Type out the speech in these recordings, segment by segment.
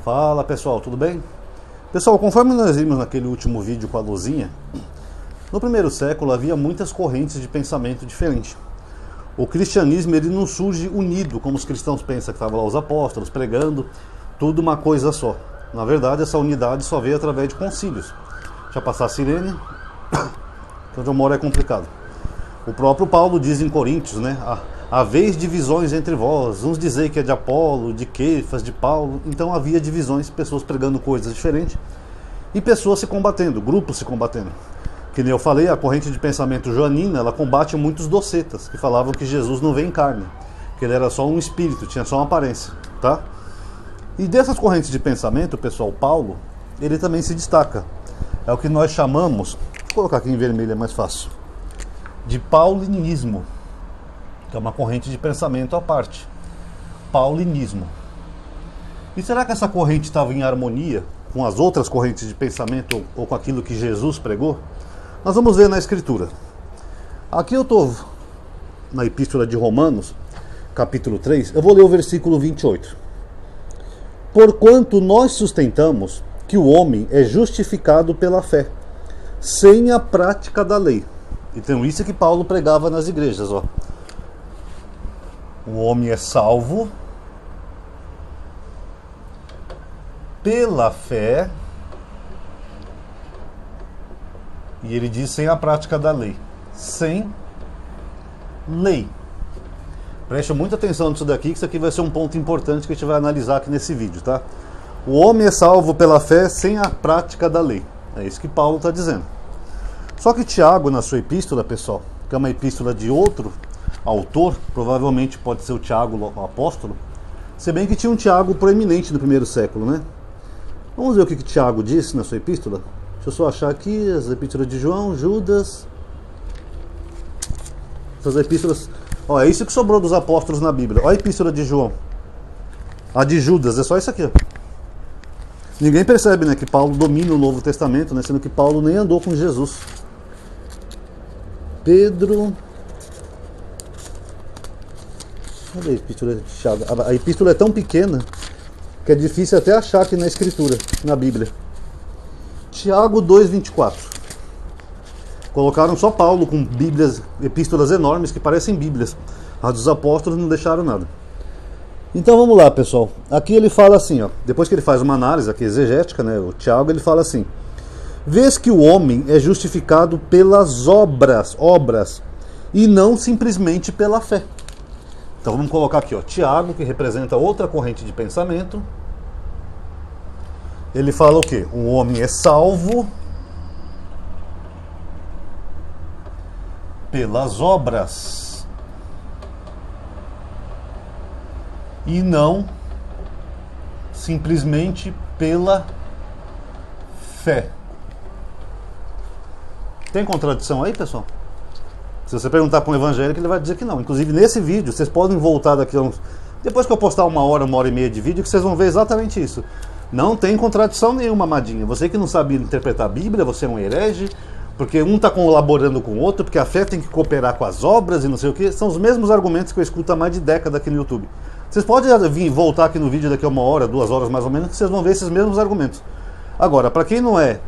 Fala pessoal, tudo bem? Pessoal, conforme nós vimos naquele último vídeo com a luzinha, no primeiro século havia muitas correntes de pensamento diferentes. O cristianismo ele não surge unido, como os cristãos pensam, que estavam lá os apóstolos pregando, tudo uma coisa só. Na verdade, essa unidade só veio através de concílios. Deixa eu passar a sirene, que onde eu moro é complicado. O próprio Paulo diz em Coríntios, né? Haveis divisões entre vós, uns dizem que é de Apolo, de Quefas, de Paulo. Então havia divisões, pessoas pregando coisas diferentes e pessoas se combatendo, grupos se combatendo. Que nem eu falei, a corrente de pensamento joanina, ela combate muitos docetas, que falavam que Jesus não veio em carne, que ele era só um espírito, tinha só uma aparência, tá? E dessas correntes de pensamento, pessoal, Paulo, ele também se destaca. É o que nós chamamos, vou colocar aqui em vermelho, é mais fácil, de paulinismo, que é uma corrente de pensamento à parte. Paulinismo. E será que essa corrente estava em harmonia com as outras correntes de pensamento ou com aquilo que Jesus pregou? Nós vamos ver na Escritura. Aqui eu estou na Epístola de Romanos, capítulo 3, eu vou ler o versículo 28. Porquanto nós sustentamos que o homem é justificado pela fé, sem a prática da lei. Então isso é que Paulo pregava nas igrejas, ó. O homem é salvo pela fé, e ele diz sem a prática da lei. Sem lei. Preste muita atenção nisso daqui, que isso aqui vai ser um ponto importante que a gente vai analisar aqui nesse vídeo, tá? O homem é salvo pela fé sem a prática da lei. É isso que Paulo está dizendo. Só que Tiago, na sua epístola, pessoal, que é uma epístola de outro autor, provavelmente pode ser o Tiago, o apóstolo, se bem que tinha um Tiago proeminente no primeiro século, né? Vamos ver o que Tiago disse na sua epístola? Deixa eu só achar aqui as epístolas de João, Judas. Essas epístolas, ó, é isso que sobrou dos apóstolos na Bíblia. Olha a epístola de João. A de Judas, é só isso aqui, ó. Ninguém percebe, né, que Paulo domina o Novo Testamento, né, sendo que Paulo nem andou com Jesus. Pedro. Olha a epístola de Tiago. A epístola é tão pequena que é difícil até achar aqui na Escritura, na Bíblia. Tiago 2,24. Colocaram só Paulo com bíblias, epístolas enormes que parecem bíblias. As dos apóstolos não deixaram nada. Então vamos lá, pessoal. Aqui ele fala assim, ó, depois que ele faz uma análise aqui exegética, né, o Tiago, ele fala assim: vês que o homem é justificado pelas obras, e não simplesmente pela fé. Então vamos colocar aqui, ó, Tiago, que representa outra corrente de pensamento. Ele fala o quê? O homem é salvo pelas obras e não simplesmente pela fé. Tem contradição aí, pessoal? Se você perguntar para um evangélico, ele vai dizer que não. Inclusive, nesse vídeo, vocês podem voltar daqui a uns... Depois que eu postar uma hora e meia de vídeo, que vocês vão ver exatamente isso. Não tem contradição nenhuma, amadinha. Você que não sabe interpretar a Bíblia, você é um herege, porque um está colaborando com o outro, porque a fé tem que cooperar com as obras e não sei o que. São os mesmos argumentos que eu escuto há mais de década aqui no YouTube. Vocês podem vir voltar aqui no vídeo daqui a 1 hora, 2 horas mais ou menos, que vocês vão ver esses mesmos argumentos. Agora, para quem não é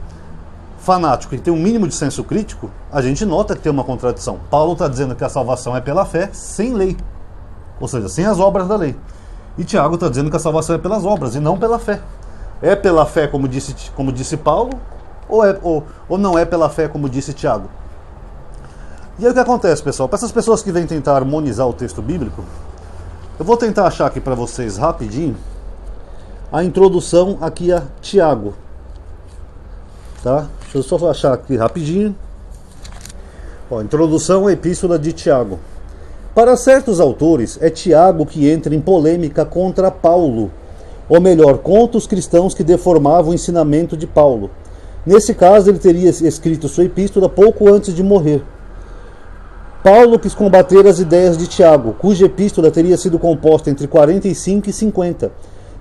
fanático e tem um mínimo de senso crítico, a gente nota que tem uma contradição. Paulo está dizendo que a salvação é pela fé, sem lei. Ou seja, sem as obras da lei. E Tiago está dizendo que a salvação é pelas obras e não pela fé. É pela fé, como disse Paulo, ou não é pela fé, como disse Tiago? E aí o que acontece, pessoal? Para essas pessoas que vêm tentar harmonizar o texto bíblico, eu vou tentar achar aqui para vocês rapidinho a introdução aqui a Tiago. Tá? Deixa eu só achar aqui rapidinho. Ó, introdução à Epístola de Tiago. Para certos autores, é Tiago que entra em polêmica contra Paulo, ou melhor, contra os cristãos que deformavam o ensinamento de Paulo. Nesse caso, ele teria escrito sua epístola pouco antes de morrer. Paulo quis combater as ideias de Tiago, cuja epístola teria sido composta entre 45 e 50,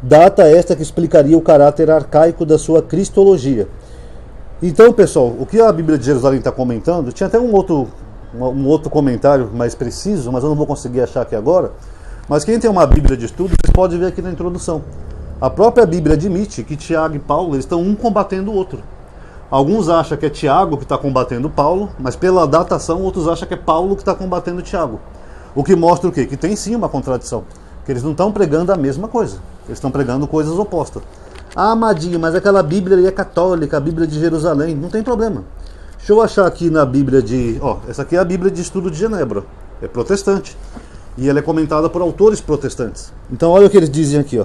data esta que explicaria o caráter arcaico da sua cristologia. Então, pessoal, o que a Bíblia de Jerusalém está comentando, tinha até um outro comentário mais preciso, mas eu não vou conseguir achar aqui agora, mas quem tem uma Bíblia de estudo, vocês podem ver aqui na introdução. A própria Bíblia admite que Tiago e Paulo eles estão um combatendo o outro. Alguns acham que é Tiago que está combatendo Paulo, mas pela datação outros acham que é Paulo que está combatendo Tiago. O que mostra o quê? Que tem sim uma contradição. Que eles não estão pregando a mesma coisa. Eles estão pregando coisas opostas. Ah, Amadinho, mas aquela Bíblia ali é católica, a Bíblia de Jerusalém. Não tem problema. Deixa eu achar aqui na Bíblia de... essa aqui é a Bíblia de Estudo de Genebra. É protestante. E ela é comentada por autores protestantes. Então olha o que eles dizem aqui.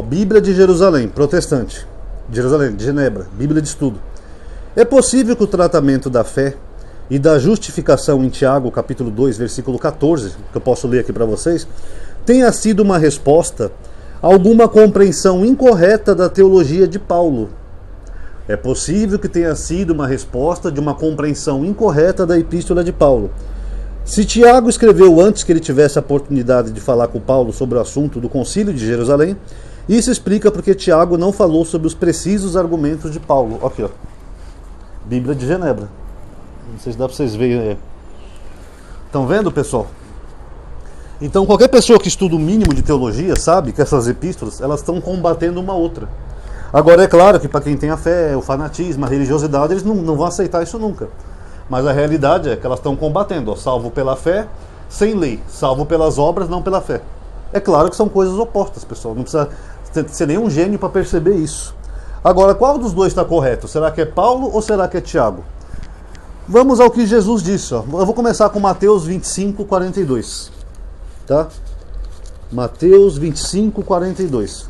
Bíblia de Jerusalém, protestante. Jerusalém, de Genebra, Bíblia de Estudo. É possível que o tratamento da fé e da justificação em Tiago, capítulo 2, versículo 14, que eu posso ler aqui para vocês, tenha sido uma resposta a alguma compreensão incorreta da teologia de Paulo. É possível que tenha sido uma resposta de uma compreensão incorreta da epístola de Paulo. Se Tiago escreveu antes que ele tivesse a oportunidade de falar com Paulo sobre o assunto do concílio de Jerusalém, isso explica porque Tiago não falou sobre os precisos argumentos de Paulo. Aqui, Bíblia de Genebra. Não sei se dá para vocês verem. Estão vendo, pessoal? Então qualquer pessoa que estuda o mínimo de teologia sabe que essas epístolas elas estão combatendo uma outra. Agora é claro que para quem tem a fé, o fanatismo, a religiosidade, eles não vão aceitar isso nunca. Mas a realidade é que elas estão combatendo, salvo pela fé, sem lei, salvo pelas obras, não pela fé. É claro que são coisas opostas, pessoal. Não precisa ser nenhum gênio para perceber isso. Agora, qual dos dois está correto? Será que é Paulo ou será que é Tiago? Vamos ao que Jesus disse. Eu vou começar com Mateus 25, 42. Tá? Mateus 25, 42.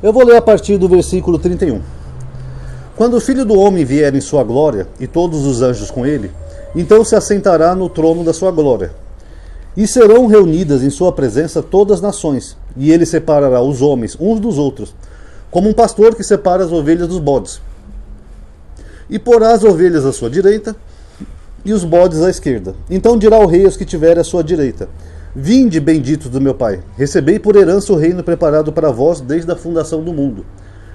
Eu vou ler a partir do versículo 31. Quando o Filho do Homem vier em sua glória, e todos os anjos com ele, então se assentará no trono da sua glória. E serão reunidas em sua presença todas as nações, e ele separará os homens uns dos outros, como um pastor que separa as ovelhas dos bodes. E porá as ovelhas à sua direita, e os bodes à esquerda. Então dirá o rei aos que tiverem à sua direita: Vinde, benditos do meu Pai, recebei por herança o reino preparado para vós desde a fundação do mundo.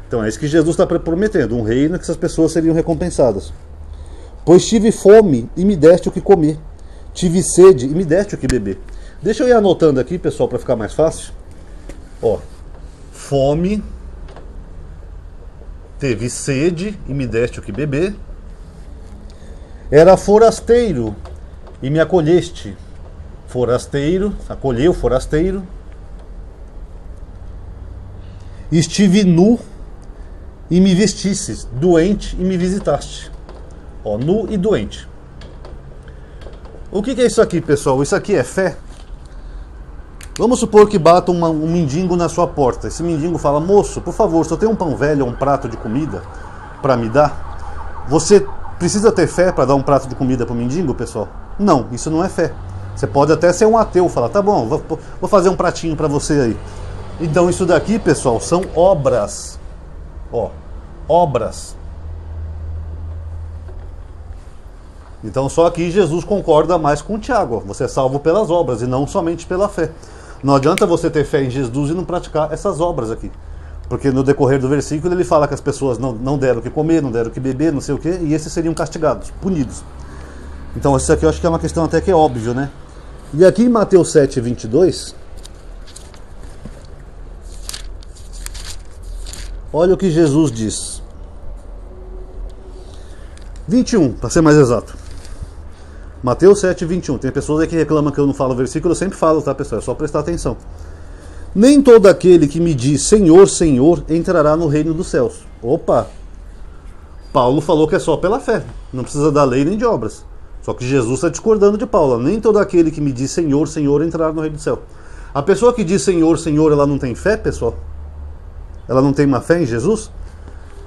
Então é isso que Jesus está prometendo, um reino que essas pessoas seriam recompensadas. Pois tive fome e me deste o que comer, tive sede e me deste o que beber. Deixa eu ir anotando aqui, pessoal, para ficar mais fácil. Fome, teve sede e me deste o que beber. Era forasteiro e me acolheste. Forasteiro, acolheu forasteiro. Estive nu e me vestisses, doente e me visitaste. Nu e doente. O que é isso aqui, pessoal? Isso aqui é fé? Vamos supor que bata um mendigo na sua porta. Esse mendigo fala: moço, por favor, só tem um pão velho ou um prato de comida para me dar? Você precisa ter fé para dar um prato de comida para o mendigo, pessoal? Não, isso não é fé. Você pode até ser um ateu, falar: tá bom, vou fazer um pratinho para você aí. Então isso daqui, pessoal, são obras. Obras. Então só aqui Jesus concorda mais com Tiago. Você é salvo pelas obras e não somente pela fé. Não adianta você ter fé em Jesus e não praticar essas obras aqui. Porque no decorrer do versículo ele fala que as pessoas não deram o que comer, não deram o que beber, não sei o que, e esses seriam castigados, punidos. Então isso aqui eu acho que é uma questão até que é óbvio, né? E aqui em Mateus 7, 22, olha o que Jesus diz. 21, para ser mais exato. Mateus 7, 21. Tem pessoas aí que reclamam que eu não falo o versículo, eu sempre falo, tá, pessoal? É só prestar atenção. Nem todo aquele que me diz Senhor, Senhor, entrará no reino dos céus. Opa! Paulo falou que é só pela fé, não precisa da lei nem de obras. Só que Jesus está discordando de Paulo. Nem todo aquele que me diz Senhor, Senhor, entrará no reino do céu. A pessoa que diz Senhor, Senhor, ela não tem fé, pessoal? Ela não tem uma fé em Jesus?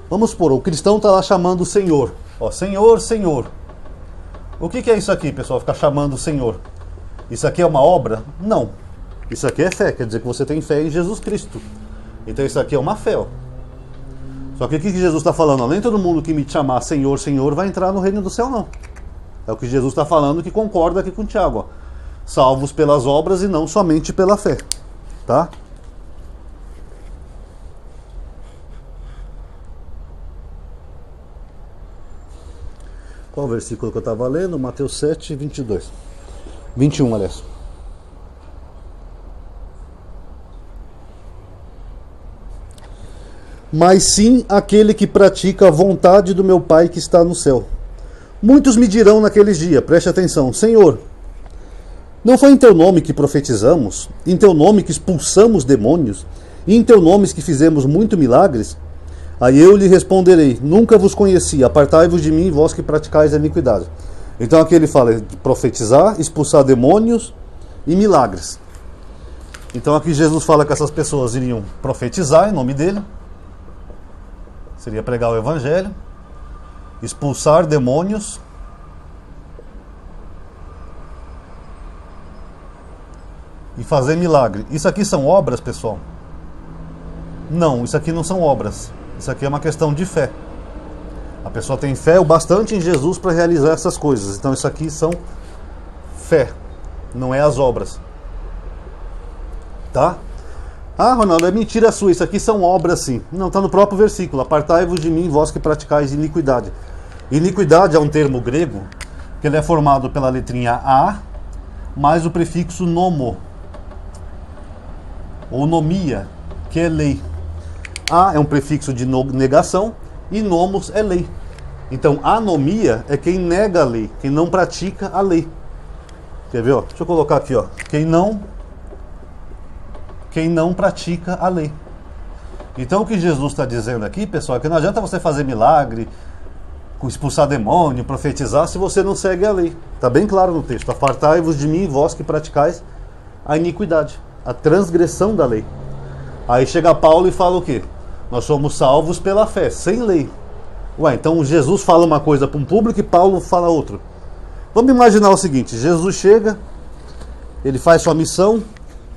Vamos supor, o cristão está lá chamando o Senhor. Senhor, Senhor. O que é isso aqui, pessoal? Ficar chamando o Senhor. Isso aqui é uma obra? Não. Isso aqui é fé, quer dizer que você tem fé em Jesus Cristo. Então isso aqui é uma fé. Só que o que Jesus está falando? Nem todo mundo que me chamar Senhor, Senhor vai entrar no reino do céu, não. É o que Jesus está falando, que concorda aqui com Tiago. Salvos pelas obras e não somente pela fé. Tá? Qual o versículo que eu estava lendo? Mateus 7, 22. 21, aliás. Mas sim aquele que pratica a vontade do meu Pai que está no céu. Muitos me dirão naqueles dias, preste atenção, Senhor, não foi em teu nome que profetizamos, em teu nome que expulsamos demônios, e em teu nome que fizemos muitos milagres? Aí eu lhe responderei, nunca vos conheci, apartai-vos de mim, vós que praticais a iniquidade. Então aqui ele fala de profetizar, expulsar demônios e milagres. Então aqui Jesus fala que essas pessoas iriam profetizar em nome dele, seria pregar o evangelho, expulsar demônios e fazer milagre. Isso aqui são obras, pessoal? Não, isso aqui não são obras. Isso aqui é uma questão de fé. A pessoa tem fé o bastante em Jesus para realizar essas coisas. Então isso aqui são fé, não é as obras. Tá? Ah, Ronaldo, é mentira sua, isso aqui são obras sim. Não, está no próprio versículo. Apartai-vos de mim, vós que praticais iniquidade. Iniquidade é um termo grego, que ele é formado pela letrinha A, mais o prefixo nomo, ou nomia, que é lei. A é um prefixo de negação, e nomos é lei. Então, anomia é quem nega a lei, quem não pratica a lei. Quer ver? Ó? Deixa eu colocar aqui, ó. Quem não pratica a lei. Então o que Jesus está dizendo aqui, pessoal, é que não adianta você fazer milagre, expulsar demônio, profetizar, se você não segue a lei. Está bem claro no texto. Apartai-vos de mim, vós que praticais a iniquidade, a transgressão da lei. Aí chega Paulo e fala o quê? Nós somos salvos pela fé, sem lei. Ué, então Jesus fala uma coisa para um público e Paulo fala outra. Vamos imaginar o seguinte, Jesus chega, ele faz sua missão,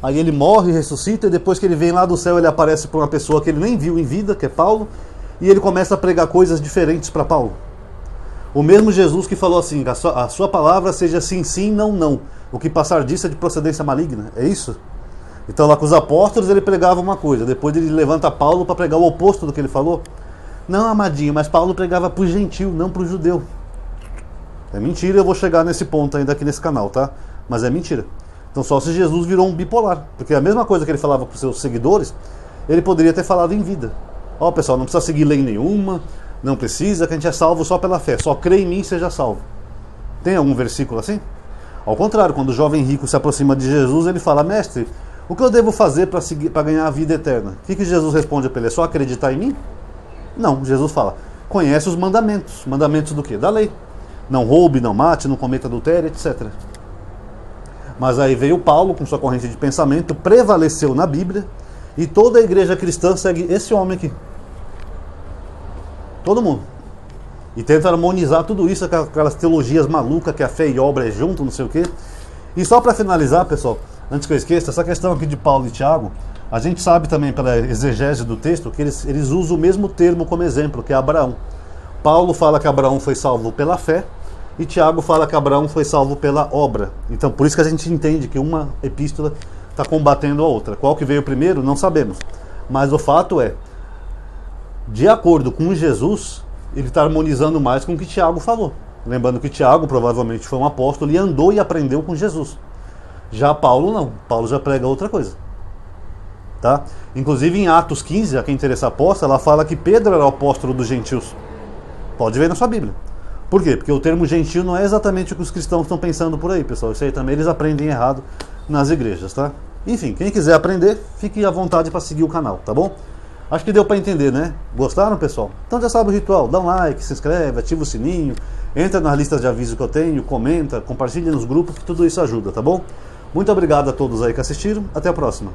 aí ele morre, ressuscita, e depois que ele vem lá do céu, ele aparece para uma pessoa que ele nem viu em vida, que é Paulo, e ele começa a pregar coisas diferentes para Paulo. O mesmo Jesus que falou assim, a sua palavra seja sim, sim, não, não. O que passar disso é de procedência maligna, é isso? Então lá com os apóstolos ele pregava uma coisa, depois ele levanta Paulo para pregar o oposto do que ele falou. Não, amadinho, mas Paulo pregava para o gentil, não para o judeu. É mentira, eu vou chegar nesse ponto ainda aqui nesse canal, tá? Mas é mentira. Então só se Jesus virou um bipolar, porque a mesma coisa que ele falava para os seus seguidores, ele poderia ter falado em vida. Ó, pessoal, não precisa seguir lei nenhuma, não precisa, que a gente é salvo só pela fé, só crê em mim e seja salvo. Tem algum versículo assim? Ao contrário, quando o jovem rico se aproxima de Jesus, ele fala, mestre, o que eu devo fazer para ganhar a vida eterna? O que Jesus responde para ele? É só acreditar em mim? Não, Jesus fala, conhece os mandamentos. Mandamentos do quê? Da lei. Não roube, não mate, não cometa adultério, etc. Mas aí veio Paulo com sua corrente de pensamento, prevaleceu na Bíblia, e toda a igreja cristã segue esse homem aqui. Todo mundo. E tenta harmonizar tudo isso, aquelas teologias malucas que a fé e obra é junto, não sei o quê. E só para finalizar, pessoal, antes que eu esqueça, essa questão aqui de Paulo e Tiago, a gente sabe também pela exegese do texto que eles usam o mesmo termo como exemplo, que é Abraão. Paulo fala que Abraão foi salvo pela fé, e Tiago fala que Abraão foi salvo pela obra. Então por isso que a gente entende que uma epístola está combatendo a outra. Qual que veio primeiro, não sabemos. Mas o fato é, de acordo com Jesus, ele está harmonizando mais com o que Tiago falou. Lembrando que Tiago provavelmente foi um apóstolo e andou e aprendeu com Jesus. Já Paulo não. Paulo já prega outra coisa. Tá? Inclusive em Atos 15, a quem interessa a aposta, ela fala que Pedro era o apóstolo dos gentios. Pode ver na sua Bíblia. Por quê? Porque o termo gentil não é exatamente o que os cristãos estão pensando por aí, pessoal. Isso aí também eles aprendem errado nas igrejas, tá? Enfim, quem quiser aprender, fique à vontade para seguir o canal, tá bom? Acho que deu para entender, né? Gostaram, pessoal? Então já sabe o ritual. Dá um like, se inscreve, ativa o sininho, entra nas listas de aviso que eu tenho, comenta, compartilha nos grupos, que tudo isso ajuda, tá bom? Muito obrigado a todos aí que assistiram. Até a próxima.